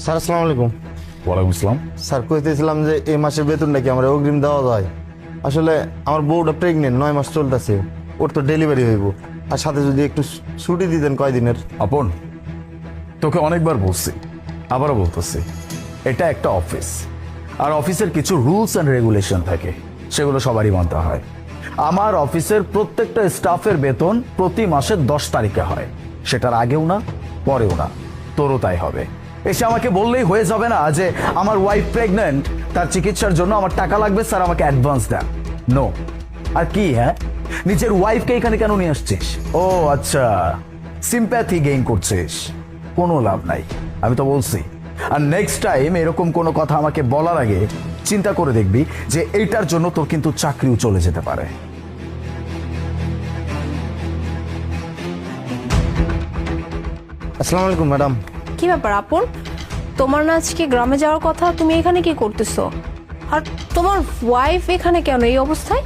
Sir আসসালামু আলাইকুম। ওয়ালাইকুম আসসালাম। স্যার কইতেছিলাম যে এই মাসের বেতন নাকি আমার অগ্রিম দেওয়া যায়। আসলে আমার বউটা প্রেগনেন্ট, 9 মাস চলতেছে, ওর তো ডেলিভারি হইব, আর সাথে যদি একটু ছুটি দিতেন কয়দিনের। আপন, তোকে অনেকবার বলছি, আবারও বলতেছি, এটা একটা অফিস, আর অফিসের কিছু রুলস অ্যান্ড রেগুলেশন থাকে, সেগুলো সবারই মানতে হয়। আমার অফিসের প্রত্যেকটা স্টাফের বেতন প্রতি মাসের 10 তারিখে হয়, সেটার আগেও না পরেও না, তোরও তাই হবে। এসে আমাকে বললেই হয়ে যাবে না যে আমার ওয়াইফ প্রেগন্যান্ট, তার চিকিৎসার জন্য আমার টাকা লাগবে, স্যার আমাকে অ্যাডভান্স দেন। নো। আর কি, হ্যাঁ, নিজের ওয়াইফকে এখানে কেন নিয়ে আসছিস? ও আচ্ছা, সিম্প্যাথি গেইন করছিস, কোনো লাভ নাই, আমি তো বলছি। আর নেক্সট টাইম এরকম কোনো কথা আমাকে বলার আগে চিন্তা করে দেখবি যে এইটার জন্য তোর কিন্তু চাকরিও চলে যেতে পারে। আসসালামু আলাইকুম ম্যাডাম। কি ব্যাপার আপন, তোমার না আজকে গ্রামে যাওয়ার কথা, তুমি এখানে কি করতেছো? আর তোমার ওয়াইফ এখানে কেন এই অবস্থায়?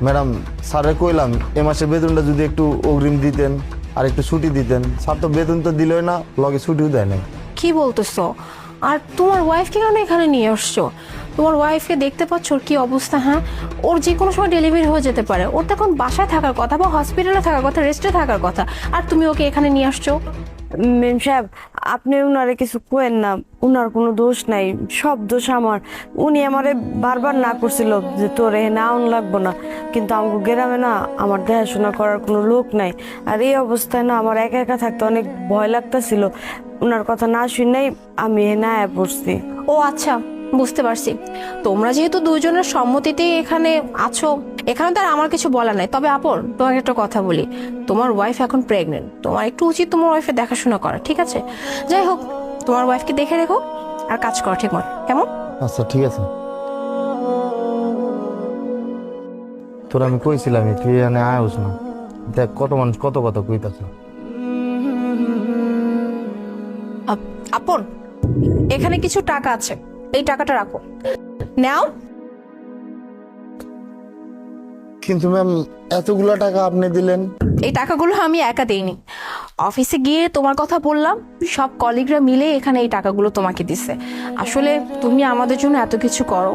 ম্যাডাম, স্যারে কইলাম এ মাসের বেতনটা যদি একটু অগ্রিম দিতেন আর একটু ছুটি দিতেন। স্যার তো বেতন তো দিলই না, লগে ছুটিও দেয় না। কি বলতেছো? আর তোমার ওয়াইফকে কেন এখানে নিয়ে আসছো? তোমার ওয়াইফকে দেখতে পাচ্ছ ওর কি অবস্থা? হ্যাঁ, ওর যে কোনো সময় ডেলিভারি হয়ে যেতে পারে, ওর তো এখন বাসায় থাকার কথা বা হসপিটালে থাকার কথা, রেস্টে থাকার কথা, আর তুমি ওকে এখানে নিয়ে আসছো। মেম সাহেব, আপনি উনারে কিছু কোয়েন না, উনার কোনো দোষ নাই, সব দোষ আমার। উনি আমারে বারবার না করছিল যে তোর এখানে আউন লাগবো না, কিন্তু আমাকে গ্রামে না আমার দেখাশোনা করার কোনো লোক নাই। আর এই অবস্থায় না আমার একা একা থাকতে অনেক ভয় লাগতেছিল, উনার কথা না শুনেই আমি এখানে আয়া পড়ছি। ও আচ্ছা, বুঝতে পারছি। তোমরা যেহেতু দুজনের সম্মতিতেই এখানে আছো, এখানে তো আর আমার কিছু বলার নাই। তবে আপন, তোমাকে একটা কথা বলি, তোমার ওয়াইফ এখন প্রেগনেন্ট, তোমার একটু উচিত তোমার ওয়াইফের দেখাশোনা করা, ঠিক আছে? যাই হোক, তোমার ওয়াইফকে দেখে রেখো আর কাজ করো ঠিক মতো, কেমন? আচ্ছা ঠিক আছে। তোর আমি কইছিলাম তুই এখানে আয়োস না, দেখ কত মানুষ কত কথা কইতাছে। আপন, এখানে কিছু টাকা আছে, এই টাকাটা রাখো, নাও। কিন্তু ম্যাম, এতগুলো টাকা আপনি দিলেন? এই টাকাগুলো আমি একা দেইনি, অফিসে গিয়ে তোমার কথা বললাম, সব কলিগরা মিলে এখানে এই টাকাগুলো তোমাকে দিছে। আসলে তুমি আমাদের জন্য এত কিছু করো,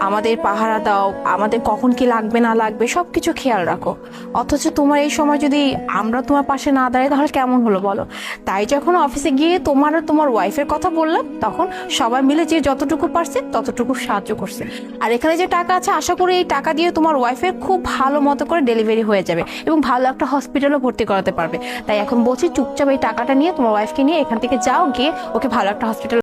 আমাদের পাহারা দাও, আমাদের কখন কি লাগবে না লাগবে সব কিছু খেয়াল রাখো, অথচ তোমার এই সময় যদি আমরা তোমার পাশে না দাঁড়াই তাহলে কেমন হলো বলো? তাই যখন অফিসে গিয়ে তোমার আর তোমার ওয়াইফের কথা বললাম, তখন সবাই মিলে যে যতটুকু পারছে ততটুকু সাহায্য করছে। আর এখানে যে টাকা আছে, আশা করি এই টাকা দিয়ে তোমার ওয়াইফের খুব ভালো মতো করে ডেলিভারি হয়ে যাবে এবং ভালো একটা হসপিটালও ভর্তি করাতে পারবে। তাই এখন বলছি, চুপচাপ এই টাকাটা নিয়ে তোমার ওয়াইফকে নিয়ে এখান থেকে যাও, গিয়ে ওকে ভালো একটা হসপিটাল